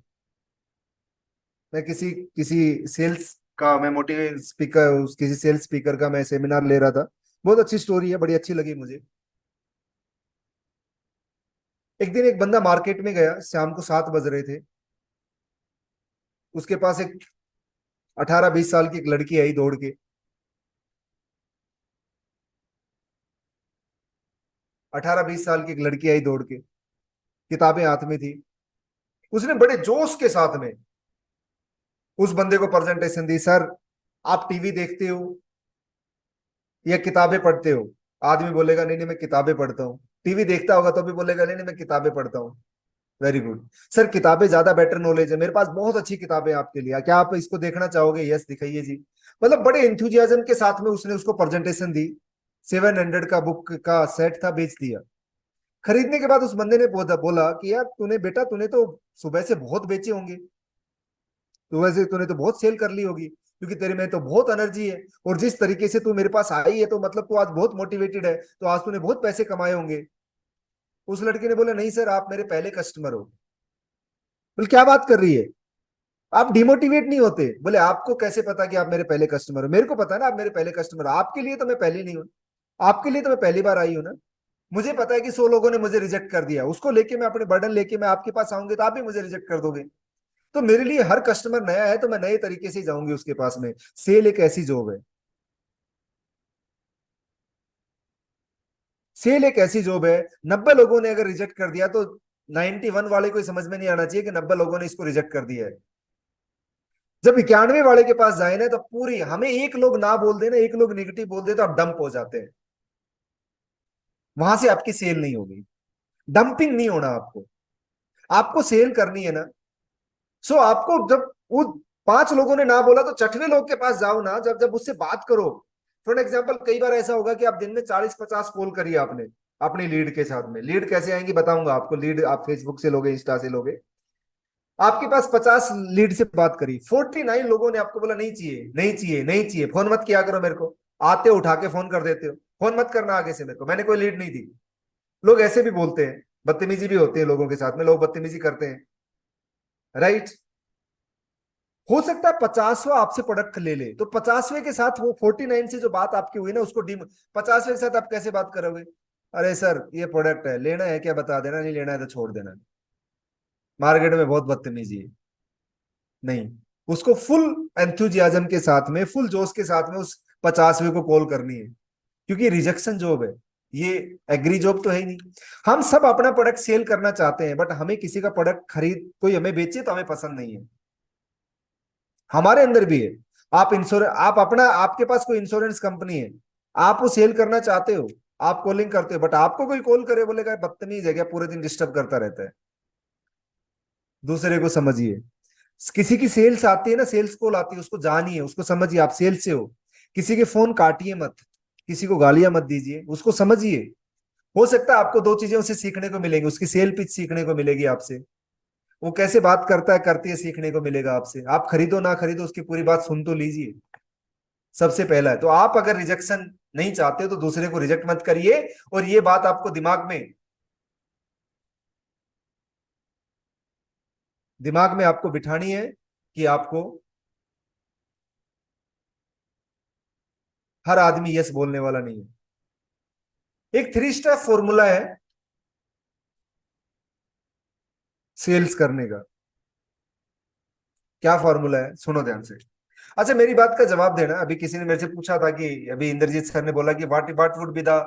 मैं किसी किसी सेल्स का मैं मोटिवेट स्पीकर किसी सेल्स स्पीकर का मैं सेमिनार ले रहा था। बहुत अच्छी स्टोरी है, बड़ी अच्छी लगी मुझे। एक दिन एक बंदा मार्केट में गया, शाम को 7 बज रहे थे। उसके पास एक 18-20 साल की एक लड़की आई दौड़ के। 18-20 साल की एक लड़की आई दौड़ के, किताबें हाथ में थी। उसने बड़े जोश के साथ में उस बंदे को प्रेजेंटेशन दी। सर, आप टीवी देखते हो या किताबें पढ़ते हो? आदमी बोलेगा नहीं नहीं मैं किताबें पढ़ता हूँ। टीवी देखता होगा तो भी बोलेगा नहीं नहीं मैं किताबें पढ़ता हूँ। वेरी गुड सर, किताबें ज्यादा बेटर नॉलेज है, मेरे पास बहुत अच्छी किताबें हैं आपके लिए, क्या आप इसको देखना चाहोगे? यस, दिखाइए जी। मतलब बड़े इंथुजियाज्म के साथ में उसने उसको प्रेजेंटेशन दी। 700 का बुक का सेट था, बेच दिया। खरीदने के बाद उस बंदे ने बोला बोला कि यार तूने बेटा तूने तो सुबह से बहुत बेचे होंगे, तो वैसे तूने तो बहुत सेल कर ली होगी, क्योंकि तेरे में तो बहुत एनर्जी है, और जिस तरीके से तू मेरे पास आई है तो मतलब तू आज बहुत मोटिवेटेड है, तो आज तूने बहुत पैसे कमाए होंगे। उस लड़के ने बोला नहीं सर, आप मेरे पहले कस्टमर हो। बोले क्या बात कर रही है, आप डिमोटिवेट नहीं होते? बोले आपको कैसे पता कि आप मेरे पहले कस्टमर हो? मेरे को पता है ना आप मेरे पहले कस्टमर हो, आपके लिए तो मैं पहले नहीं हूँ, आपके लिए तो मैं पहली बार आई हूँ ना। मुझे पता है कि 100 लोगों ने मुझे रिजेक्ट कर दिया, उसको लेके मैं अपने बर्डन लेके मैं आपके पास आऊंगी तो आप भी मुझे रिजेक्ट कर दोगे। तो मेरे लिए हर कस्टमर नया है, तो मैं नए तरीके से जाऊंगी उसके पास में। सेल एक ऐसी जॉब है। सेल एक ऐसी जॉब है, 90 लोगों ने अगर रिजेक्ट कर दिया तो 91 वाले को समझ में नहीं आना चाहिए कि 90 लोगों ने इसको रिजेक्ट कर दिया है। जब 91 वाले के पास जाए ना तो पूरी, हमें एक लोग ना बोल देना, एक लोग निगेटिव बोल दे तो आप डंप हो जाते हैं। वहां से आपकी सेल नहीं होगी। डंपिंग नहीं होना आपको, आपको सेल करनी है ना। सो आपको जब वो 5 लोगों ने ना बोला तो छठवें लोग के पास जाओ ना, जब जब उससे बात करो। फॉर एग्जाम्पल, कई बार ऐसा होगा कि आप दिन में 40-50 कॉल करिए आपने अपनी लीड के साथ में। लीड कैसे आएंगी बताऊंगा आपको। लीड आप फेसबुक से लोगे, इंस्टा से लोगे। आपके पास 50 लीड से बात करी, 49 लोगों ने आपको बोला नहीं चाहिए नहीं चाहिए नहीं चाहिए, फोन मत किया करो मेरे को। आते हो उठा के फोन कर देते हो, फोन मत करना आगे से मेरे को, मैंने कोई लीड नहीं दी। लोग ऐसे भी बोलते हैं, बदतमीजी भी होती है लोगों के साथ में, लोग बदतमीजी करते हैं। राइट। हो सकता है 50वां आपसे प्रोडक्ट ले ले, तो 50वें के साथ वो 49 से जो बात आपकी हुई ना उसको डिम 50वें के साथ आप कैसे बात करोगे? अरे सर ये प्रोडक्ट है, लेना है क्या बता देना, नहीं लेना है तो छोड़ देना। मार्केट में बहुत बदतमीजी है। नहीं, उसको फुल एंथुजियाज्म के साथ में, फुल जोश के साथ में उस 50वें को कॉल करनी है, क्योंकि रिजेक्शन जॉब है ये, एग्री जॉब तो है ही नहीं। हम सब अपना प्रोडक्ट सेल करना चाहते हैं, बट हमें किसी का प्रोडक्ट खरीद कोई हमें बेचे तो हमें पसंद नहीं है। हमारे अंदर भी है। आप इंश्योरेंस, आप अपना, आपके पास कोई इंश्योरेंस कंपनी है, आप वो सेल करना चाहते हो, आप कॉलिंग करते हो, बट आपको कोई कॉल करे बोलेगा बदतमीज है क्या, पूरे दिन डिस्टर्ब करता रहता है। दूसरे को समझिए। किसी की सेल्स आती है ना, सेल्स कॉल आती है, उसको जानिए, उसको समझिए, आप सेल्स से हो। किसी के फोन काटिए मत, किसी को गालियां मत दीजिए, उसको समझिए। हो सकता है आपको 2 चीजें उससे सीखने को मिलेंगी, उसकी सेल पिच सीखने को मिलेगी आपसे, वो कैसे बात करता है करती है सीखने को मिलेगा आपसे। आप खरीदो ना खरीदो, उसकी पूरी बात सुन तो लीजिए। सबसे पहला है, तो आप अगर रिजेक्शन नहीं चाहते तो दूसरे को रिजेक्ट मत करिए। और ये बात आपको दिमाग में आपको बिठानी है कि आपको हर आदमी यस बोलने वाला नहीं है। एक 3 स्टेप फॉर्मूला है सेल्स करने का। क्या फॉर्मूला है, सुनो ध्यान से। अच्छा, मेरी बात का जवाब देना। अभी किसी ने मेरे से पूछा था कि अभी इंद्रजीत सर ने बोला कि what would be the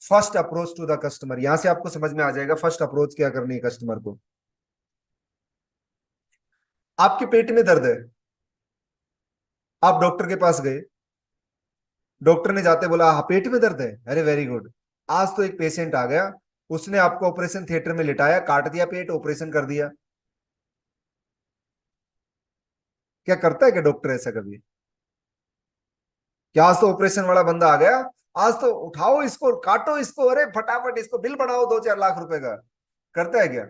first approach to the customer. यहां से आपको समझ में आ जाएगा फर्स्ट अप्रोच क्या करनी है कस्टमर को। आपके पेट में दर्द है, आप डॉक्टर के पास गए, डॉक्टर ने जाते बोला हाँ पेट में दर्द है, अरे वेरी गुड। आज तो एक पेशेंट आ गया, उसने आपको ऑपरेशन थिएटर में लिटाया, काट दिया पेट, ऑपरेशन कर दिया। क्या करता है क्या डॉक्टर ऐसा कभी? क्या आज तो ऑपरेशन वाला बंदा आ गया, आज तो उठाओ इसको, काटो इसको, अरे फटाफट इसको बिल बनाओ 2-4 लाख रुपए का, करता है क्या?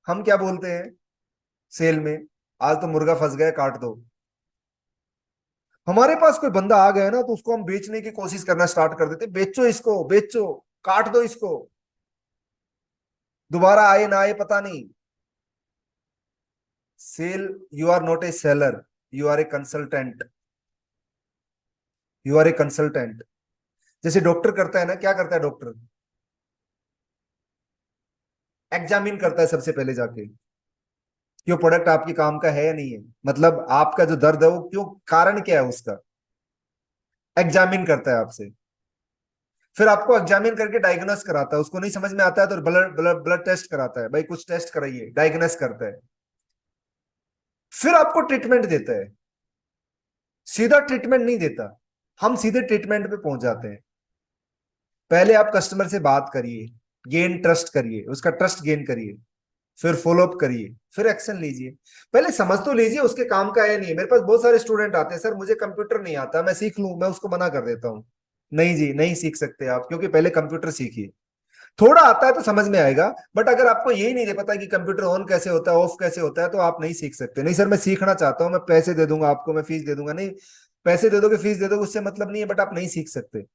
हम क्या बोलते हैं सेल में? आज तो मुर्गा फंस गया, काट दो। हमारे पास कोई बंदा आ गया ना तो उसको हम बेचने की कोशिश करना स्टार्ट कर देते, बेचो इसको, बेचो, काट दो इसको, दोबारा आए ना आए पता नहीं। Sale, you are not a seller, you are a consultant, you are a consultant. जैसे डॉक्टर करता है ना, क्या करता है डॉक्टर? एग्जामिन करता है सबसे पहले जाके कि वो प्रोडक्ट आपके काम का है या नहीं है, मतलब आपका जो दर्द है वो क्यों, कारण क्या है उसका, एग्जामिन करता है आपसे। फिर आपको एग्जामिन करके डायग्नोस कराता है, उसको नहीं समझ में आता है तो ब्लड ब्लड ब्लड टेस्ट कराता है, भाई कुछ टेस्ट कराइए, डायग्नोस करता है। फिर आपको ट्रीटमेंट देता है, सीधा ट्रीटमेंट नहीं देता। हम सीधे ट्रीटमेंट पे पहुंच जाते हैं। पहले आप कस्टमर से बात करिए, गेन ट्रस्ट करिए, उसका ट्रस्ट गेन करिए, फिर फॉलोअप करिए, फिर एक्शन लीजिए। पहले समझ तो लीजिए उसके काम का है नहीं है। मेरे पास बहुत सारे स्टूडेंट आते हैं, सर मुझे कंप्यूटर नहीं आता, मैं सीख लूं, मैं उसको मना कर देता हूँ, नहीं जी नहीं सीख सकते आप, क्योंकि पहले कंप्यूटर सीखिए। थोड़ा आता है तो समझ में आएगा, बट अगर आपको यही नहीं दे पता कि कंप्यूटर ऑन कैसे होता है, ऑफ कैसे होता है, तो आप नहीं सीख सकते। नहीं सर मैं सीखना चाहता हूँ, मैं पैसे दे दूंगा आपको, मैं फीस दे दूंगा, नहीं, पैसे दे दोगे फीस दे दोगे उससे मतलब नहीं है, बट आप नहीं सीख सकते,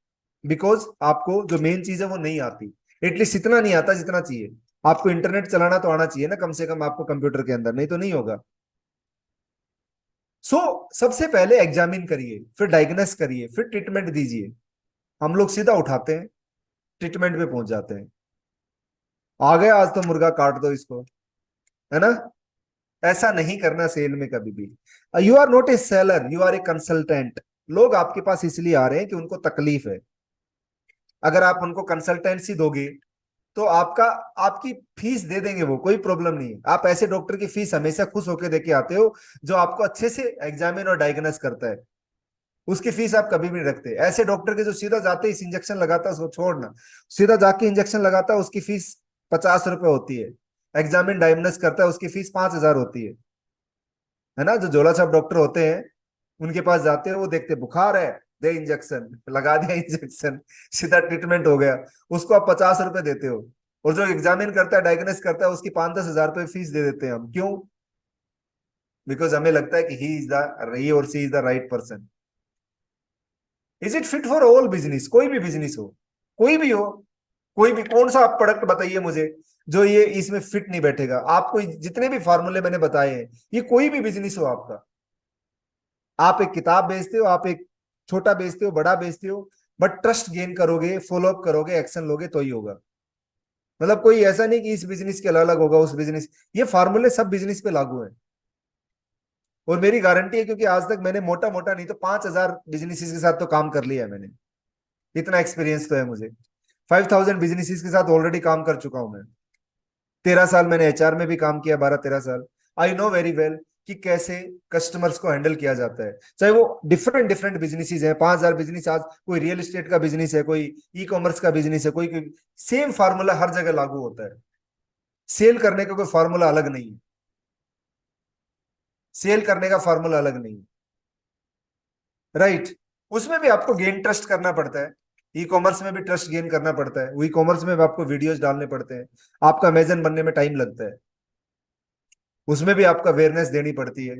बिकॉज आपको जो मेन चीज है वो नहीं आती। एटलीस्ट इतना नहीं आता जितना चाहिए। आपको इंटरनेट चलाना तो आना चाहिए ना कम से कम आपको कंप्यूटर के अंदर, नहीं तो नहीं होगा। सो सबसे पहले एग्जामिन करिए, फिर डायग्नोस करिए, फिर ट्रीटमेंट दीजिए। हम लोग सीधा उठाते हैं, ट्रीटमेंट पे पहुंच जाते हैं। आ गया आज तो मुर्गा, काट दो इसको, है ना? ऐसा नहीं करना सेल में कभी भी। You are not a seller, you are a consultant. लोग आपके पास इसलिए आ रहे हैं कि उनको तकलीफ है। अगर आप उनको कंसल्टेंसी दोगे तो आपका, आपकी फीस दे देंगे वो, कोई प्रॉब्लम नहीं है। आप ऐसे डॉक्टर की फीस हमेशा खुश होकर देके आते हो जो आपको अच्छे से एग्जामिन और डायग्नोस करता है। उसकी फीस आप कभी भी नहीं रखते। ऐसे डॉक्टर के जो सीधा जाते ही इंजेक्शन लगाता है उसको छोड़ना, सीधा जाके इंजेक्शन लगाता है, उसकी फीस 50 रुपए होती है। एग्जामिन डायग्नोस करता है, उसकी फीस 5,000 होती है ना? जो झोला छाप डॉक्टर होते हैं उनके पास जाते हैं, वो देखते बुखार है, दे इंजेक्शन, लगा दिया इंजेक्शन, सीधा ट्रीटमेंट हो गया। उसको आप 50 रुपए देते हो। और जो एग्जामिन करता है, डायग्नोस करता है, उसकी 5-10 हजार रुपए फीस दे देते हैं हम। क्यों? बिकॉज हमें लगता है कि ही और she is the right person. Is it fit for all business? कोई भी बिजनेस हो, कोई भी हो, कोई भी, कौन सा आप प्रोडक्ट बताइए मुझे जो ये इसमें फिट नहीं बैठेगा। आपको जितने भी फार्मूले मैंने बताए हैं, ये कोई भी बिजनेस हो आपका, आप एक किताब बेचते हो, आप एक छोटा बेचते हो, बड़ा बेचते हो, बट ट्रस्ट गेन करोगे, फॉलोअप करोगे, एक्शन लोगे तो ही होगा। मतलब कोई ऐसा नहीं कि इस बिजनेस के अलग अलग होगा उस बिजनेस, ये फार्मूले सब बिजनेस पे लागू है। और मेरी गारंटी है, क्योंकि आज तक मैंने मोटा मोटा नहीं तो 5,000 बिजनेसेस के साथ तो काम कर लिया है मैंने। इतना एक्सपीरियंस तो है मुझे। 5,000 बिजनेसेस के साथ ऑलरेडी काम कर चुका हूं मैं। 13 साल मैंने एचआर में भी काम किया, 12-13 साल। आई नो वेरी वेल कि कैसे कस्टमर्स को हैंडल किया जाता है, चाहे वो डिफरेंट डिफरेंट बिजनेसेस हैं। 5,000 बिजनेस, आज कोई रियल एस्टेट का बिजनेस है, कोई ई कॉमर्स का बिजनेस है, कोई सेम फार्मूला हर जगह लागू होता है। सेल करने का कोई फार्मूला अलग नहीं है, सेल करने का फार्मूला अलग नहीं है, राइट? उसमें भी आपको गेन ट्रस्ट करना पड़ता है। ई कॉमर्स में भी ट्रस्ट गेन करना पड़ता है, ई कॉमर्स में भी आपको वीडियोस डालने पड़ते हैं, आपका अमेजन बनने में टाइम लगता है। उसमें भी आपको अवेयरनेस देनी पड़ती है,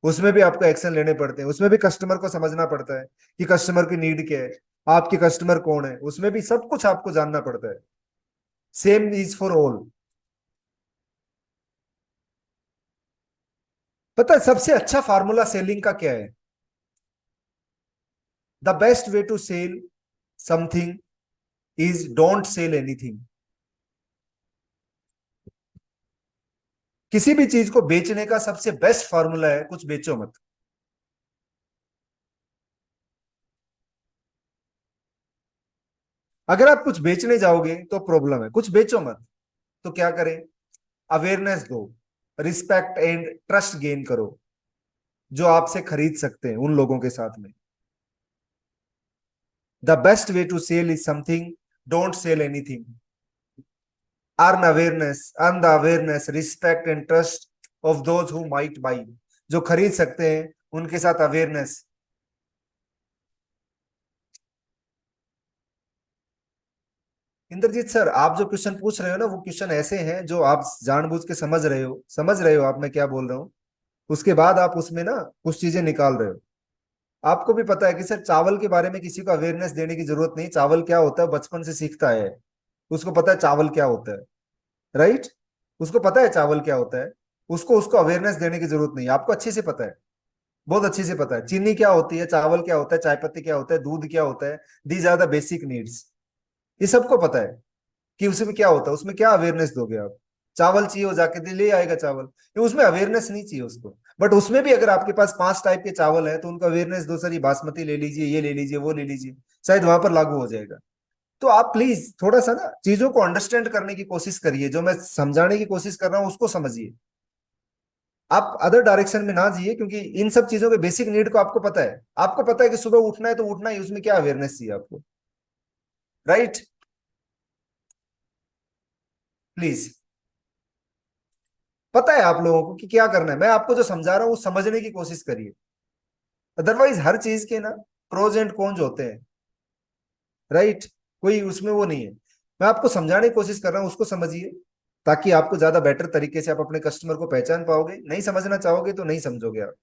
उसमें भी आपको एक्शन लेने पड़ते हैं, उसमें भी कस्टमर को समझना पड़ता है कि कस्टमर की नीड क्या है, आपके कस्टमर कौन है, उसमें भी सब कुछ आपको जानना पड़ता है। Same is for all. पता है सबसे अच्छा फार्मूला सेलिंग का क्या है? The best way to sell something is don't sell anything. किसी भी चीज को बेचने का सबसे बेस्ट फार्मूला है, कुछ बेचो मत। अगर आप कुछ बेचने जाओगे तो प्रॉब्लम है, कुछ बेचो मत। तो क्या करें? अवेयरनेस दो, रिस्पेक्ट एंड ट्रस्ट गेन करो, जो आपसे खरीद सकते हैं उन लोगों के साथ में। The best way to sell is something, don't sell anything. Earn the awareness, respect and trust of those who might buy. जो खरीद सकते हैं उनके साथ अवेयरनेस। इंद्रजीत सर, आप जो क्वेश्चन पूछ रहे हो ना, वो क्वेश्चन ऐसे हैं जो आप जानबूझ के समझ रहे हो आप मैं क्या बोल रहा हूँ। उसके बाद आप उसमें ना कुछ चीजें निकाल रहे हो। आपको भी पता है कि सर चावल के बारे में किसी को अवेयरनेस देने की जरूरत नहीं, चावल क्या होता है बचपन से सीखता है, उसको पता है चावल क्या होता है। राइट, उसको पता है चावल क्या होता है। उसको उसको अवेयरनेस देने की जरूरत नहीं, आपको अच्छे से पता है, बहुत अच्छे से पता है चीनी क्या होती है, चावल क्या होता है, चाय पत्ती क्या होता है, दूध क्या होता है। These are the basic needs, ये सबको पता है कि उसमें क्या होता है, उसमें क्या अवेयरनेस दोगे आप। चावल चाहिए, वो जाके ले आएगा चावल, ये उसमें अवेयरनेस नहीं चाहिए उसको। बट उसमें भी अगर आपके पास 5 टाइप के चावल है तो उनका अवेयरनेस दो, सर ये बासमती ले लीजिए, ये ले लीजिए, वो ले लीजिए, शायद वहां पर लागू हो जाएगा। तो आप प्लीज थोड़ा सा ना चीजों को अंडरस्टैंड करने की कोशिश करिए, जो मैं समझाने की कोशिश कर रहा हूँ उसको समझिए। आप अदर डायरेक्शन में ना जाइए, क्योंकि इन सब चीजों के बेसिक नीड को आपको पता है, आपको पता है कि सुबह उठना है तो उठना ही, उसमें क्या अवेयरनेस चाहिए आपको। राइट, प्लीज, पता है आप लोगों को कि क्या करना है, मैं आपको जो समझा रहा हूँ वो समझने की कोशिश करिए। अदरवाइज हर चीज के ना प्रोज एंड कॉन्स होते हैं। राइट, कोई उसमें वो नहीं है। मैं आपको समझाने की कोशिश कर रहा हूँ, उसको समझिए, ताकि आपको ज्यादा बेटर तरीके से आप अपने कस्टमर को पहचान पाओगे। नहीं समझना चाहोगे तो नहीं समझोगे आप।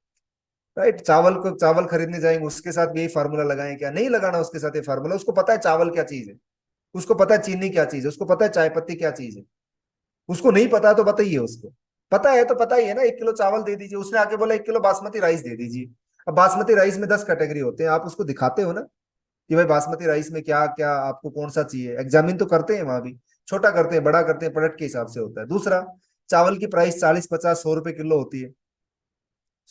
राइट, चावल खरीदने जाएंगे उसके साथ भी यही फार्मूला लगाएं क्या, नहीं लगाना उसके साथ ये फार्मूला। उसको पता है चावल क्या चीज है, उसको पता है चीनी क्या चीज है, उसको पता है चाय पत्ती क्या चीज है। उसको नहीं पता तो बताइए उसको। पता है तो पता ही है ना, 1 किलो चावल दे दीजिए, उसने आके बोला 1 किलो बासमती राइस दे दीजिए। अब बासमती राइस में 10 कैटेगरी होते हैं, आप उसको दिखाते हो ना कि भाई बासमती राइस में क्या क्या आपको कौन सा चाहिए, एग्जामिन तो करते हैं वहां भी। छोटा करते हैं, बड़ा करते हैं, प्रोडक्ट के हिसाब से होता है। दूसरा, चावल की प्राइस 40, 50, 100 रुपए किलो होती है।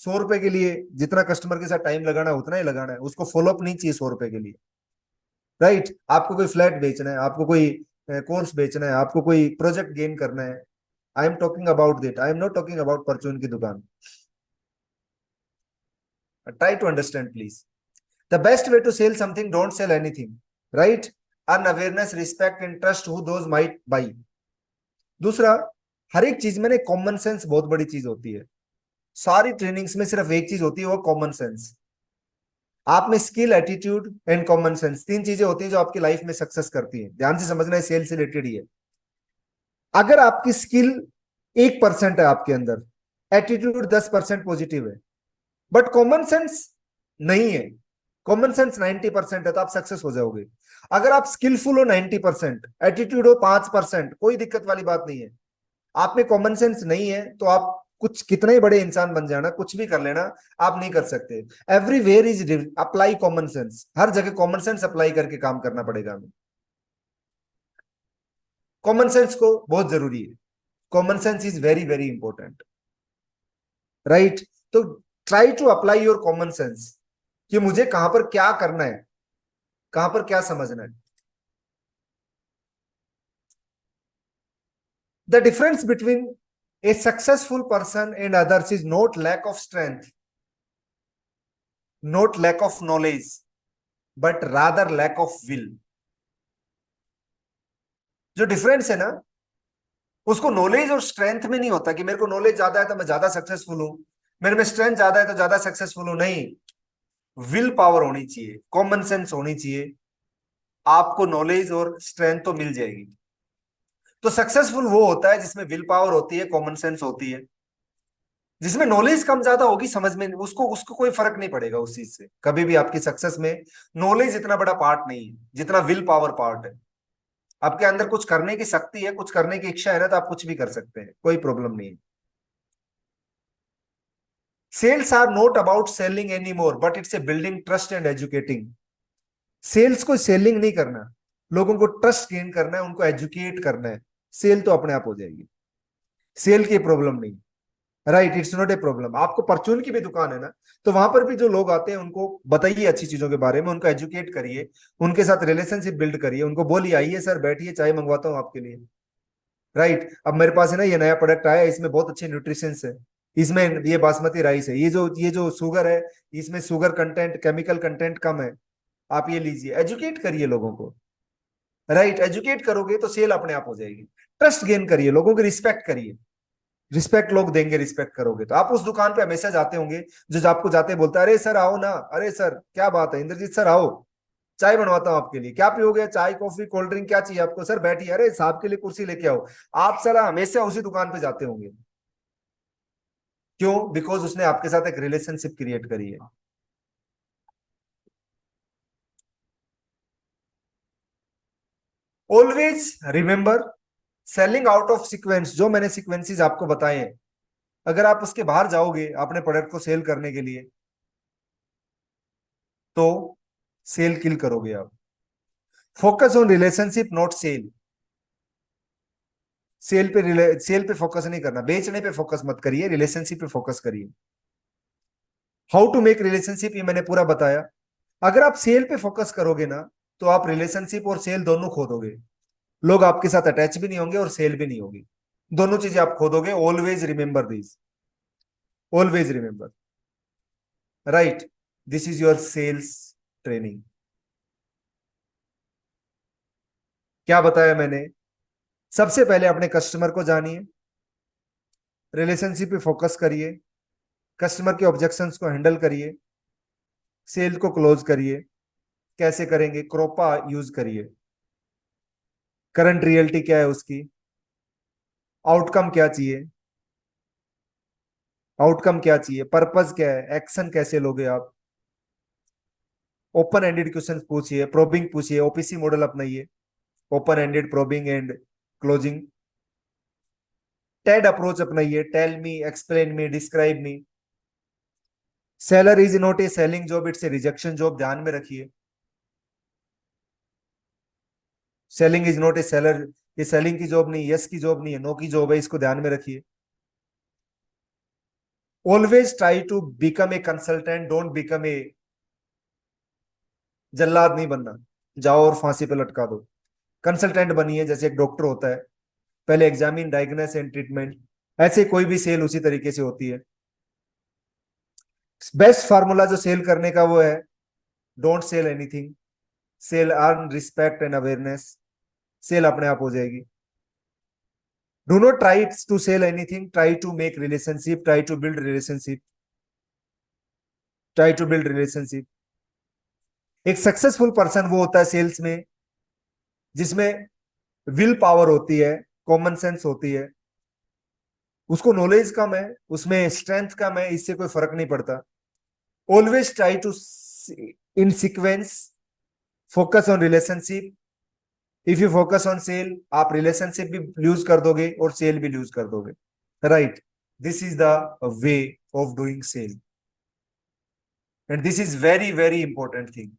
100 रुपए के लिए जितना कस्टमर के साथ टाइम लगाना है उतना ही लगाना है, उसको फॉलोअप नहीं चाहिए 100 रुपए के लिए। राइट, आपको कोई फ्लैट बेचना है, आपको कोई कोर्स बेचना है, आपको कोई प्रोजेक्ट गेन करना है। I am talking about this, I am not talking about परचून की दुकान। Try to understand please. The best way to sell something, don't sell anything. Right, earn awareness, respect and trust who those might buy. दूसरा, हर एक चीज में ना कॉमन सेंस बहुत बड़ी चीज होती है। सारी ट्रेनिंग्स में सिर्फ एक चीज होती है, वो कॉमन सेंस। आप में skill, attitude and common sense, 3 चीजें होती हैं जो आपकी लाइफ में सक्सेस करती हैं। ध्यान से समझना है, सेल से रिलेटेड ही है। अगर आपकी स्किल 1% है आपके अंदर, एटीट्यूड 10% पॉजिटिव है, बट कॉमन सेंस नहीं है, कॉमन सेंस 90% है, तो आप सक्सेस हो जाओगे। अगर आप स्किलफुल हो 90%, एटीट्यूड हो 5%, कोई दिक्कत वाली बात नहीं है। आप में कॉमन सेंस नहीं है तो आप कुछ कितने ही बड़े इंसान बन जाना, कुछ भी कर लेना, आप नहीं कर सकते। Everywhere is apply common sense, हर जगह कॉमन सेंस अप्लाई करके काम करना पड़ेगा हमें। कॉमन सेंस को बहुत जरूरी है, common sense is very very important. Right, तो try to apply your common sense कि मुझे कहां पर क्या करना है, कहां पर क्या समझना है। The difference between a successful person and others is not lack of strength, not lack of knowledge, but rather lack of will. जो डिफरेंस है ना, उसको नॉलेज और स्ट्रेंथ में नहीं होता कि मेरे को नॉलेज ज्यादा है तो मैं ज्यादा सक्सेसफुल हूं, मेरे में स्ट्रेंथ ज्यादा है तो ज्यादा सक्सेसफुल हूं। नहीं, विल पावर होनी चाहिए, कॉमन सेंस होनी चाहिए। आपको नॉलेज और स्ट्रेंथ तो मिल जाएगी। तो सक्सेसफुल वो होता है जिसमें विल पावर होती है, कॉमन सेंस होती है। जिसमें नॉलेज कम ज्यादा होगी समझ में, उसको उसको कोई फर्क नहीं पड़ेगा उस चीज से कभी भी। आपकी सक्सेस में नॉलेज इतना बड़ा पार्ट नहीं है जितना विल पावर पार्ट है। आपके अंदर कुछ करने की शक्ति है, कुछ करने की इच्छा है ना, तो आप कुछ भी कर सकते हैं, कोई प्रॉब्लम नहीं है। Sales are not about selling any more, but it's a building trust and educating. Sales को सेलिंग नहीं करना, लोगों को ट्रस्ट गेन करना है, उनको एजुकेट करना है। सेल तो अपने आप हो जाएगी, सेल की प्रॉब्लम नहीं। Right, it's not a problem. आपको परचून की भी दुकान है ना, तो वहां पर भी जो लोग आते हैं उनको बताइए अच्छी चीजों के बारे में, उनको एजुकेट करिए, उनके साथ रिलेशनशिप बिल्ड करिए, उनको बोलिए आइए सर बैठिए चाय मंगवाता हूँ आपके लिए। राइट, अब मेरे पास है ना ये नया प्रोडक्ट आया है, इसमें बहुत अच्छे न्यूट्रिशन है, इसमें ये बासमती राइस है, ये जो शुगर है, इसमें शुगर कंटेंट, केमिकल कंटेंट कम है, आप ये लीजिए। एजुकेट करिए लोगों को। राइट, एजुकेट करोगे तो सेल अपने आप हो जाएगी। ट्रस्ट गेन करिए, लोगों की रिस्पेक्ट करिए, रिस्पेक्ट लोग देंगे, रिस्पेक्ट करोगे तो। आप उस दुकान पे हमेशा जाते होंगे, जो आपको जाते बोलता है अरे सर आओ ना, अरे सर क्या बात है इंद्रजीत सर आओ, चाय बनवाता हूं आपके लिए, क्या पियोगे, चाय कॉफी कोल्ड ड्रिंक, क्या चाहिए आपको, सर बैठिए, अरे साहब के लिए कुर्सी लेके आओ। आप साला हमेशा उसी दुकान पे जाते होंगे। क्यों? बिकॉज उसने आपके साथ एक रिलेशनशिप क्रिएट करी है। Always remember, selling out of sequence, जो मैंने सीक्वेंसेस आपको बताए हैं, अगर आप उसके बाहर जाओगे अपने प्रोडक्ट को सेल करने के लिए, तो सेल किल करोगे आप। Focus on relationship not sale. Sale पे फोकस नहीं करना, बेचने पे फोकस मत करिए, रिलेशनशिप पे फोकस करिए। हाउ टू मेक रिलेशनशिप, ये मैंने पूरा बताया। अगर आप सेल पे फोकस करोगे ना, तो आप रिलेशनशिप और सेल दोनों खो दोगे। लोग आपके साथ अटैच भी नहीं होंगे और सेल भी नहीं होगी, दोनों चीजें आप खो दोगे। Always remember this, always remember. Right, this is your sales training. क्या बताया मैंने? सबसे पहले अपने कस्टमर को जानिए, रिलेशनशिप पे फोकस करिए, कस्टमर के ऑब्जेक्शंस को हैंडल करिए, सेल को क्लोज करिए। कैसे करेंगे? क्रोपा यूज करिए। करंट रियलिटी क्या है उसकी, आउटकम क्या चाहिए, आउटकम क्या चाहिए, पर्पस क्या है, एक्शन कैसे लोगे आप। ओपन एंडेड क्वेश्चन पूछिए, प्रोबिंग पूछिए, ओपीसी मॉडल अपनाइए, open ended, probing and closing. TED approach अपनाइए, tell me, explain me, describe me. Seller is not a selling job, it's a rejection job, ध्यान में रखिए। Selling is not a seller, ये सेलिंग की जॉब नहीं, यस की जॉब नहीं है, नो की जॉब है, इसको ध्यान में रखिए। Always try to become a consultant, don't become a, जल्लाद नहीं बनना, जाओ और फांसी पे लटका दो। कंसल्टेंट बनिए, जैसे एक डॉक्टर होता है, पहले एग्जामिन, डायग्नोस एंड ट्रीटमेंट। ऐसे कोई भी सेल उसी तरीके से होती है। बेस्ट फार्मूला जो सेल करने का वो है, don't sell anything, sale earn respect and awareness. Sale अपने आप हो जाएगी। Do not try to sell anything, try to make relationship, try to build relationship, try to build relationship. एक सक्सेसफुल पर्सन वो होता है सेल्स में जिसमें विल पावर होती है, कॉमन सेंस होती है, उसको नॉलेज कम है, उसमें स्ट्रेंथ कम है, इससे कोई फर्क नहीं पड़ता। Always try to in sequence, focus on relationship. If you focus on sale, आप रिलेशनशिप भी लूज कर दोगे और सेल भी लूज कर दोगे। Right, this is the way of doing sale, and this is very very important thing.